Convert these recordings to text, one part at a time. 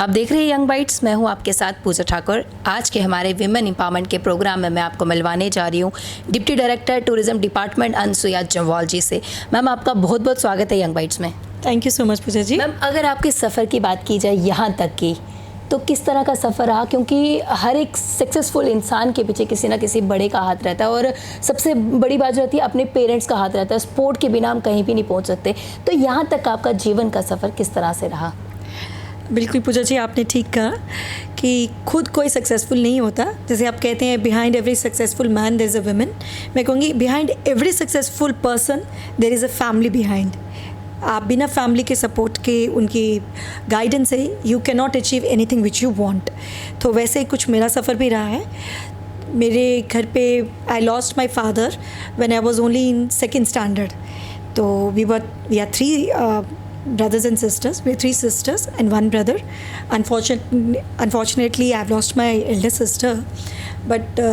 आप देख रहे हैं यंग बाइट्स। मैं हूं आपके साथ पूजा ठाकुर। आज के हमारे विमेन एम्पावरमेंट के प्रोग्राम में मैं आपको मिलवाने जा रही हूं deputy director tourism department Anusuya Jamwal ji से। मैम, आपका बहुत बहुत स्वागत है यंग बाइट्स में। Thank you so much Pooja ji. Ma'am, अगर आपके सफ़र की बात की जाए यहाँ तक की, तो किस तरह का सफ़र रहा? क्योंकि हर एक सक्सेसफुल इंसान के पीछे किसी ना किसी बड़े का हाथ रहता है और सबसे बड़ी बात जो रहती है अपने पेरेंट्स का हाथ रहता है। स्पोर्ट के बिना हम कहीं भी नहीं पहुँच सकते। तो यहाँ तक आपका जीवन का सफ़र किस तरह से रहा? बिल्कुल पूजा जी, आपने ठीक कहा कि खुद कोई सक्सेसफुल नहीं होता। जैसे आप कहते हैं behind every successful man there is a woman, मैं कहूँगी behind every successful person there is a family behind. आप बिना फैमिली के सपोर्ट के, उनकी गाइडेंस से you can not achieve anything which you want. तो वैसे ही कुछ मेरा सफ़र भी रहा है। मेरे घर पे I lost my father when I was only in second standard. तो we are three brothers and sisters. We're three sisters and one brother. Unfortunately, I've lost my elder sister. But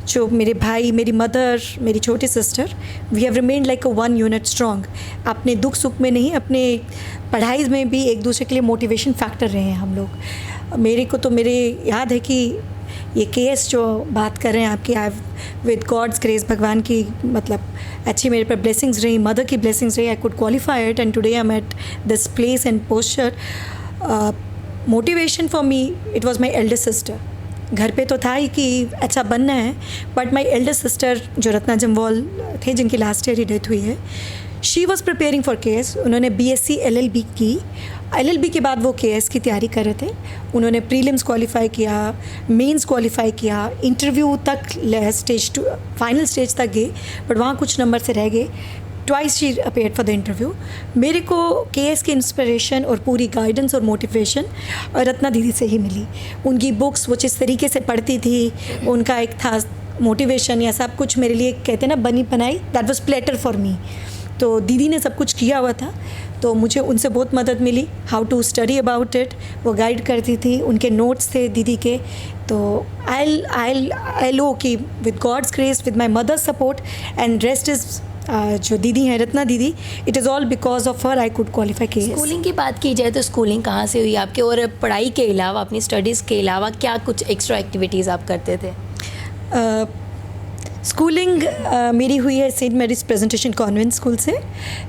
जो मेरे भाई, मेरी मदर, मेरी छोटी sister, we have remained like a one unit strong. अपने दुख सुख में नहीं, अपने पढ़ाई में भी एक दूसरे के लिए मोटिवेशन फैक्टर रहे हैं हम लोग। मेरे को तो मेरे याद है कि ये केस जो बात कर रहे हैं आपकी, आई विद गॉड्स ग्रेस, भगवान की मतलब अच्छी मेरे पर ब्लेसिंग्स रही, मदर की ब्लेसिंग्स रही, आई could qualify it and today I am at this place and posture. Motivation for me it was my Elder sister. घर पे तो था ही कि अच्छा बनना है, बट माय एल्डर सिस्टर जो रत्ना जम्वाल थे, जिनकी लास्ट ईयर ही डेथ हुई है, she was preparing for KS. उन्होंने BSc LLB की। LLB के बाद वो केएस की तैयारी कर रहे थे। उन्होंने प्रीलिम्स क्वालिफाई किया, मेंस क्वालिफाई किया, इंटरव्यू तक स्टेज 2 फाइनल स्टेज तक गए, बट वहाँ कुछ नंबर से रह गए। Twice she appeared for the interview. मेरे को केएस की इंस्पिरेशन और पूरी गाइडेंस और मोटिवेशन रत्ना दीदी से ही मिली। उनकी बुक्स वो जिस तरीके से पढ़ती थी, उनका एक था मोटिवेशन या सब कुछ मेरे लिए, कहते हैं ना, बनी बनाई, that was platter for me. तो दीदी ने सब कुछ किया हुआ था, तो मुझे उनसे बहुत मदद मिली how to study about it. वो गाइड करती थी, उनके नोट्स थे दीदी के। तो आई लो कि with God's grace, with my mother's support and rest is जो दीदी हैं रत्ना दीदी, it is all because of her I could qualify KS. Schooling की बात की जाए तो स्कूलिंग कहाँ से हुई आपके? और पढ़ाई के अलावा, अपनी स्टडीज़ के अलावा क्या कुछ एक्स्ट्रा एक्टिविटीज़ आप करते थे? स्कूलिंग मेरी हुई है Saint Mary's presentation convent school से।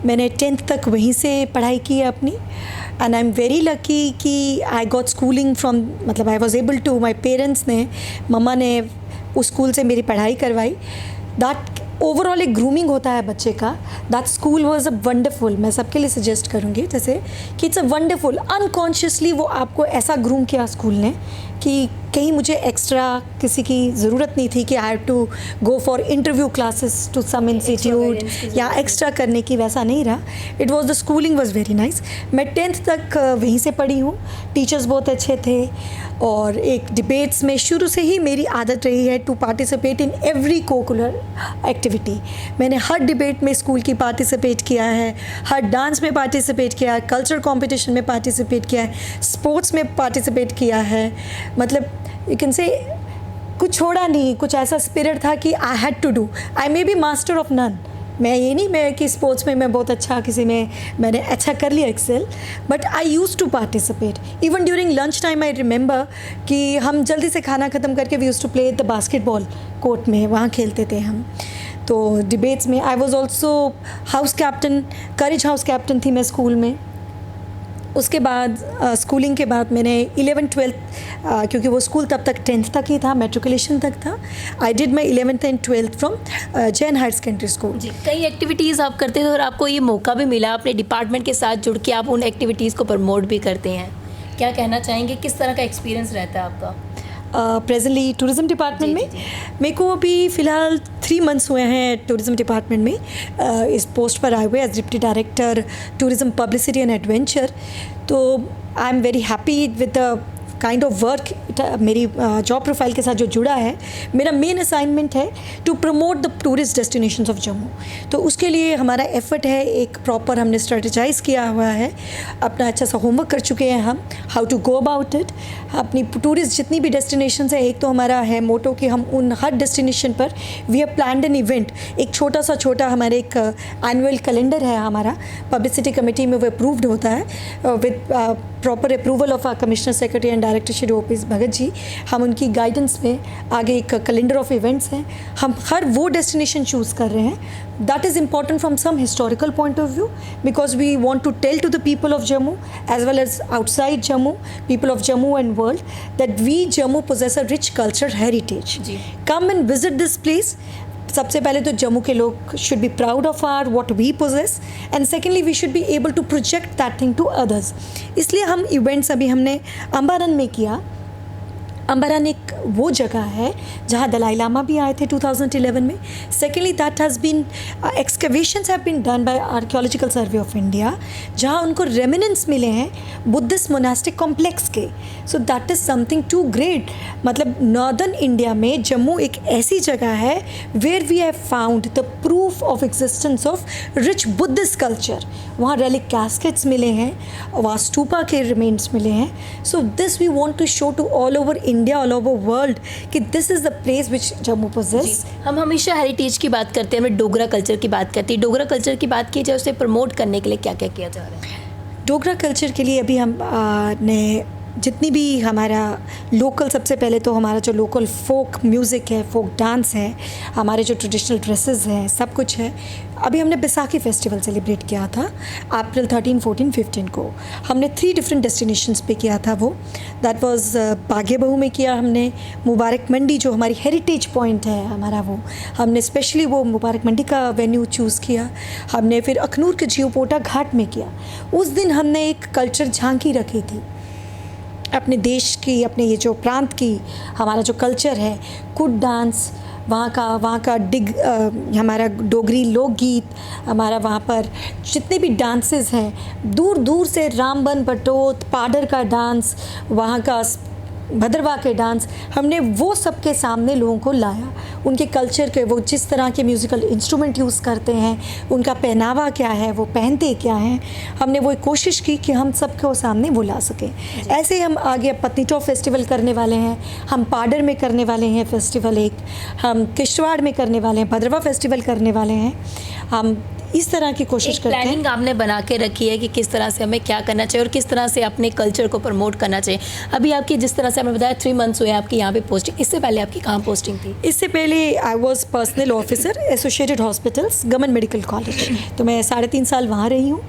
मैंने 10th तक वहीं से पढ़ाई की है अपनी। And I am very lucky कि आई गॉट स्कूलिंग फ्रॉम, मतलब I was able to, my parents ने, मम्मा ने उस स्कूल से मेरी पढ़ाई करवाई। दैट ओवरऑल एक ग्रूमिंग होता है बच्चे का। That school was a wonderful. मैं सबके लिए सजेस्ट करूँगी जैसे कि इट्स अ वंडरफुल, अनकॉन्शियसली वो आपको ऐसा ग्रूम किया स्कूल ने कि कहीं मुझे एक्स्ट्रा किसी की ज़रूरत नहीं थी कि I have to go for interview classes to some institute या एक्स्ट्रा करने की, वैसा नहीं रहा। It was the schooling was very nice. मैं 10th तक वहीं से पढ़ी हूँ। टीचर्स बहुत अच्छे थे और एक डिबेट्स में शुरू से ही मेरी आदत रही है to participate in every cocurricular activity. मैंने हर डिबेट में स्कूल की पार्टिसिपेट किया है, हर डांस में पार्टिसिपेट किया है, कल्चर कॉम्पिटिशन में पार्टिसिपेट किया है, स्पोर्ट्स में पार्टिसिपेट किया है। मतलब यू कैन से कुछ छोड़ा नहीं। कुछ ऐसा स्पिरिट था कि I had to do. I may be master of none. मैं ये नहीं मैं कि स्पोर्ट्स में मैं बहुत अच्छा, किसी में मैंने अच्छा कर लिया excel, but I use to participate. Even during lunch time I remember कि हम जल्दी से खाना ख़त्म करके we use to play the basketball court में, वहाँ खेलते थे हम। तो डिबेट्स में I was also house captain, courage house captain थी मैं स्कूल में। उसके बाद स्कूलिंग के बाद मैंने 11th-12th, क्योंकि वो स्कूल तब तक 10th तक ही था, मेट्रिकुलेशन तक था। I did my 11th and 12th from Jain higher secondary school. जी, कई एक्टिविटीज़ आप करते थे और आपको ये मौका भी मिला अपने डिपार्टमेंट के साथ जुड़ के आप उन एक्टिविटीज़ को प्रमोट भी करते हैं। क्या कहना चाहेंगे, किस तरह का एक्सपीरियंस रहता है आपका? प्रेजेंटली टूरिज़्म डिपार्टमेंट में मेरे को अभी फ़िलहाल 3 months हुए हैं टूरिज़्म डिपार्टमेंट में। इस पोस्ट पर आए हुए as deputy director tourism publicity and adventure. तो I am very happy with the kind of work मेरी जॉब प्रोफाइल के साथ जो जुड़ा है, मेरा मेन असाइनमेंट है to promote the tourist destinations of Jammu. तो उसके लिए हमारा एफर्ट है, एक प्रॉपर हमने स्ट्रेटेजाइज किया हुआ है, अपना अच्छा सा होमवर्क कर चुके हैं हम, how to go about it. अपनी टूरिस्ट जितनी भी डेस्टिनेशंस है, एक तो हमारा है मोटो कि हम उन हर डेस्टिनेशन पर we have planned an event, एक छोटा हमारे एक एनुअल कैलेंडर है हमारा, पब्लिसिटी कमेटी में वो अप्रूव्ड होता है with proper approval of our commissioner secretary and director Shri OP. Bhagat ji. हम उनकी गाइडेंस में आगे एक कैलेंडर ऑफ इवेंट्स हैं, हम हर वो डेस्टिनेशन चूज़ कर रहे हैं that is important from some historical point of view, because we want to tell to the people of Jammu as well as outside Jammu, people of Jammu and world, that we Jammu possess a rich culture heritage. Come and visit this place. सबसे पहले तो जम्मू के लोग should be proud of our what we possess, and secondly we should be able to project that thing to others. इसलिए हम events अभी हमने अम्बारन में किया। अम्बारन एक वो जगह है जहाँ दलाई लामा भी आए थे 2011 में। Secondly that has been excavations have been done by archaeological survey of India, जहाँ उनको रेमिनेंट्स मिले हैं बुद्धिस्ट मोनास्टिक कॉम्प्लेक्स के। So that is something too great. मतलब नॉर्दर्न इंडिया में जम्मू एक ऐसी जगह है where we have found the proof of existence of rich Buddhist culture. वहाँ रेलिक कैस्केट्स मिले हैं, वहाँ स्तूपा के रिमेन्स मिले हैं। So this we want to show to all over India, all over world कि this is the place which Jammu possess. हम हमेशा हेरिटेज की बात करते हैं, हमें डोगरा कल्चर की बात करते हैं। डोगरा कल्चर की बात की जाए, उसे प्रमोट करने के लिए क्या क्या किया जा रहा है? डोगरा कल्चर के लिए अभी हम ने जितनी भी हमारा लोकल, सबसे पहले तो हमारा जो लोकल फोक म्यूज़िक है, फोक डांस है, हमारे जो ट्रेडिशनल ड्रेसेस हैं, सब कुछ है। अभी हमने बैसाखी फेस्टिवल सेलिब्रेट किया था अप्रैल 13, 14, 15 को। हमने 3 डिफरेंट डेस्टिनेशंस पे किया था वो। दैट वाज बागे बहू में किया हमने, मुबारक मंडी जो हमारी हेरिटेज पॉइंट है हमारा, वो हमने स्पेशली वो मुबारक मंडी का वेन्यू चूज़ किया। हमने फिर अखनूर के जियोपोटा घाट में किया। उस दिन हमने एक कल्चर झांकी रखी थी अपने देश की, अपने ये जो प्रांत की हमारा जो कल्चर है, कुड डांस, वहाँ का हमारा डोगरी लोकगीत, हमारा वहाँ पर जितने भी डांसेस हैं, दूर दूर से रामबन बटोत, पाडर का डांस, वहाँ का भद्रवाह के डांस, हमने वो सब के सामने लोगों को लाया। उनके कल्चर के, वो जिस तरह के म्यूज़िकल इंस्ट्रूमेंट यूज़ करते हैं, उनका पहनावा क्या है, वो पहनते क्या हैं, हमने वो कोशिश की कि हम सबको सामने वो ला सकें। ऐसे हम आगे पत्नी टॉप फेस्टिवल करने वाले हैं, हम पाडर में करने वाले हैं फेस्टिवल एक, हम किश्तवाड़ में करने वाले हैं, भद्रवाह फेस्टिवल करने वाले हैं। हम इस तरह की कोशिश करते हैं। प्लानिंग आपने बना के रखी है कि किस तरह से हमें क्या करना चाहिए और किस तरह से अपने कल्चर को प्रमोट करना चाहिए। अभी आपकी, जिस तरह से आपने बताया 3 मंथ्स हुए आपकी यहाँ पे पोस्टिंग, इससे पहले आपकी कहाँ पोस्टिंग थी? इससे पहले I was personal officer associated hospitals government medical college, तो मैं 3.5 साल वहाँ रही हूँ।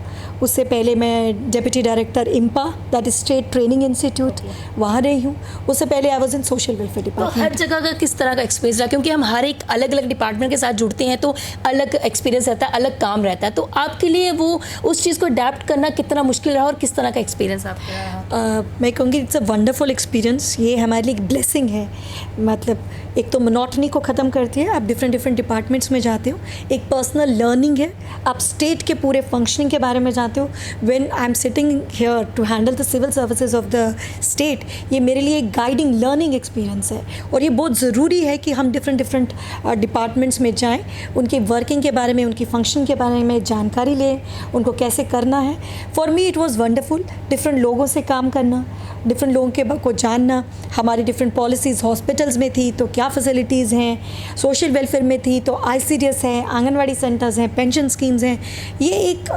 उससे पहले मैं deputy director IMPA, that is state training institute, वहाँ रही हूँ। उससे पहले I was in social welfare department. हर जगह का किस तरह का एक्सपीरियंस रहा? क्योंकि हम हर एक अलग अलग डिपार्टमेंट के साथ जुड़ते हैं तो अलग एक्सपीरियंस रहता है, अलग काम रहता है। तो आपके लिए वो उस चीज़ को अडेप्ट करना कितना मुश्किल रहा और किस तरह का एक्सपीरियंस आपका रहा? मैं कहूँगी इट्स अ वंडरफुल एक्सपीरियंस। ये हमारे लिए एक ब्लेसिंग है। मतलब एक तो मोनोटनी को ख़त्म करती है, आप डिफरेंट डिपार्टमेंट्स में जाते हो। एक पर्सनल लर्निंग है, आप स्टेट के पूरे फंक्शनिंग के बारे में जानते हो। When I am sitting here to handle the civil services of the state, ये मेरे लिए एक गाइडिंग लर्निंग एक्सपीरियंस है। और ये बहुत ज़रूरी है कि हम डिफरेंट डिपार्टमेंट्स में जाएँ, उनकी वर्किंग के बारे में, उनकी फंक्शन के बारे में जानकारी लें, उनको कैसे करना है। For me it was wonderful. Different लोगों से काम करना, डिफरेंट लोगों के को जानना, हमारी डिफरेंट पॉलिसीज़ हॉस्पिटल्स में थी तो क्या फैसिलिटीज़ हैं, सोशल वेलफेयर में थी तो ICDS है, आंगनवाड़ी सेंटर्स हैं, पेंशन स्कीम्स हैं। ये एक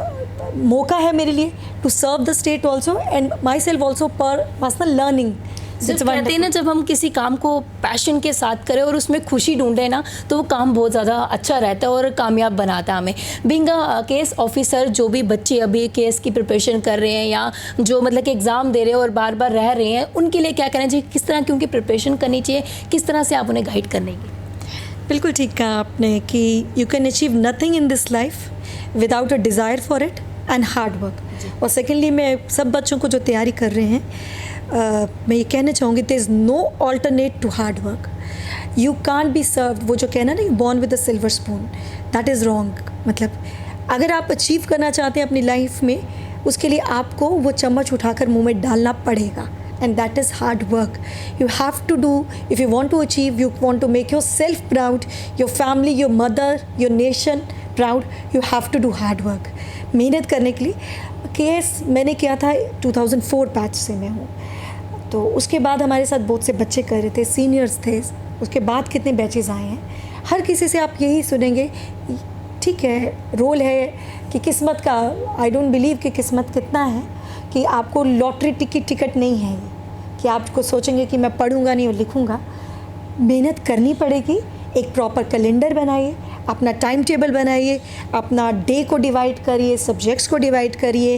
मौका है मेरे लिए to serve the state also and myself also पर पर्सनल लर्निंग। कहते हैं ना, जब हम किसी काम को पैशन के साथ करें और उसमें खुशी ढूंढें ना, तो वो काम बहुत ज़्यादा अच्छा रहता है और कामयाब बनाता है हमें। बीइंग अ केस ऑफिसर, जो भी बच्चे अभी केस की प्रिपरेशन कर रहे हैं या जो मतलब कि एग्ज़ाम दे रहे हैं और बार बार रह रहे हैं, उनके लिए क्या करना चाहिए, किस तरह की उनकी प्रिपरेशन करनी चाहिए, किस तरह से आप उन्हें गाइड करने की? बिल्कुल ठीक कहा आपने कि you can achieve nothing in this life without a desire for it and hard work. और सेकेंडली, मैं सब बच्चों को जो तैयारी कर रहे हैं, मैं ये कहना चाहूँगी, there is no alternate to hard work. You can't be served, वो जो कहना ना, born with a silver spoon, that is wrong. मतलब अगर आप अचीव करना चाहते हैं अपनी लाइफ में, उसके लिए आपको वो चम्मच उठाकर मुंह में डालना पड़ेगा। and that is hard work. You have to do, if you want to achieve, you want to make yourself proud, your family, your mother, your nation proud, you have to do hard work. मेहनत करने के लिए case मैंने किया था 2004 batch से मैं हूँ, तो उसके बाद हमारे साथ बहुत से बच्चे कर रहे थे, सीनियर्स थे, उसके बाद कितने बैचेस आए हैं। हर किसी से आप यही सुनेंगे, ठीक है रोल है कि किस्मत का, आई डोंट बिलीव कि किस्मत कितना है कि आपको लॉटरी टिकट नहीं है ये कि आपको सोचेंगे कि मैं पढ़ूंगा नहीं और लिखूंगा। मेहनत करनी पड़ेगी, एक प्रॉपर कैलेंडर बनाइए, अपना टाइम टेबल बनाइए, अपना डे को डिवाइड करिए, सब्जेक्ट्स को डिवाइड करिए,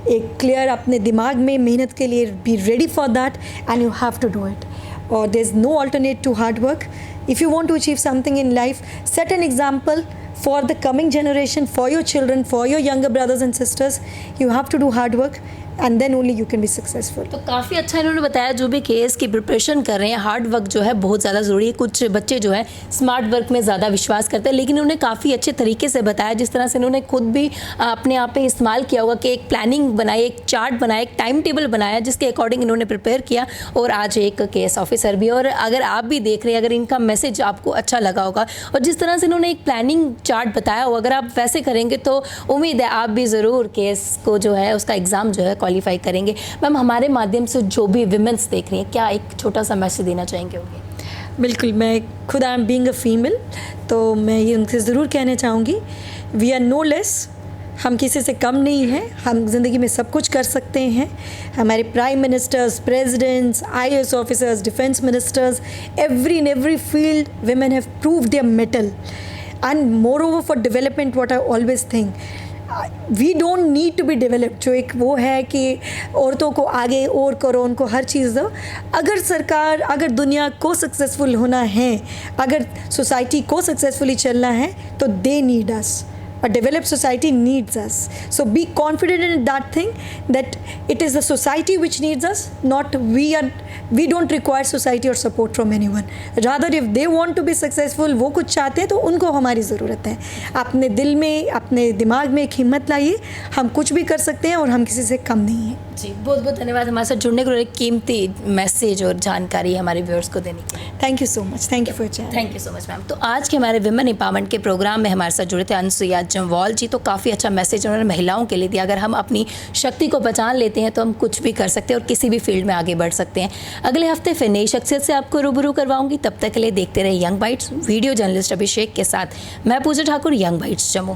एक क्लियर अपने दिमाग में मेहनत के लिए be ready for that and you have to do it, और there is no alternate to hard work. If you want to achieve something in life, set an example for the coming generation, for your children, for your younger brothers and sisters. You have to do hard work and then only you can be successful. तो काफ़ी अच्छा इन्होंने बताया, जो भी case की preparation कर रहे हैं हार्ड वर्क जो है बहुत ज़्यादा ज़रूरी है. कुछ बच्चे जो है स्मार्ट वर्क में ज़्यादा विश्वास करते हैं, लेकिन उन्होंने काफ़ी अच्छे तरीके से बताया, जिस तरह से इन्होंने खुद भी अपने आप पे इस्तेमाल किया होगा कि एक प्लानिंग बनाई, एक चार्ट बनाया, एक टाइम टेबल बनाया, जिसके अकॉर्डिंग इन्होंने प्रिपेयर किया और आज एक केस ऑफिसर भी. और अगर आप भी देख रहे हैं, अगर इनका मैसेज आपको अच्छा लगा होगा और जिस तरह से इन्होंने एक प्लानिंग चार्ट बताया होगा, अगर आप वैसे करेंगे तो उम्मीद है आप भी ज़रूर केस को जो है उसका एग्ज़ाम जो है क्वालिफाई करेंगे. मैम, हमारे माध्यम से जो भी विमेंस देख रही हैं, क्या एक छोटा सा मैसेज देना चाहेंगे उन्हें? बिल्कुल, मैं खुद I am being a female, तो मैं ये उनसे ज़रूर कहना चाहूँगी, वी आर नो लेस, हम किसी से कम नहीं हैं, हम ज़िंदगी में सब कुछ कर सकते हैं. हमारे prime ministers, presidents, IAS officers, defence ministers, in every field women have proved their mettle. And moreover for development, what I always think, we don't need to be developed. जो एक वो है कि औरतों को आगे और करो, उनको हर चीज़ दो. अगर सरकार, अगर दुनिया को सक्सेसफुल होना है, अगर सोसाइटी को सक्सेसफुली चलना है, तो they need us. A developed society needs us. So be confident in that thing, that it is the society which needs us, not we don't require society or support from anyone. Rather, if they want to be successful, वो कुछ चाहते हैं तो उनको हमारी ज़रूरत है. अपने दिल में, अपने दिमाग में एक हिम्मत लाइए, हम कुछ भी कर सकते हैं और हम किसी से कम नहीं हैं. जी, बहुत बहुत धन्यवाद हमारे साथ जुड़ने के लिए, कीमती मैसेज और जानकारी हमारे व्यूअर्स को देने के लिए. Thank you so much. Thank you for chat. Thank you so much ma'am. तो आज के हमारे विमेन एम्पावरमेंट के प्रोग्राम में हमारे साथ जुड़े थे अनसुईया जम्वाल जी. तो काफ़ी अच्छा मैसेज उन्होंने महिलाओं के लिए दिया. अगर हम अपनी शक्ति को पहचान लेते हैं तो हम कुछ भी कर सकते हैं और किसी भी फील्ड में आगे बढ़ सकते हैं. अगले हफ्ते फिर नई शख्सियत से आपको रूबरू करवाऊंगी. तब तक के लिए देखते रहे यंग बाइट्स. वीडियो जर्नलिस्ट अभिषेक के साथ मैं पूजा ठाकुर, यंग बाइट्स जम्मू.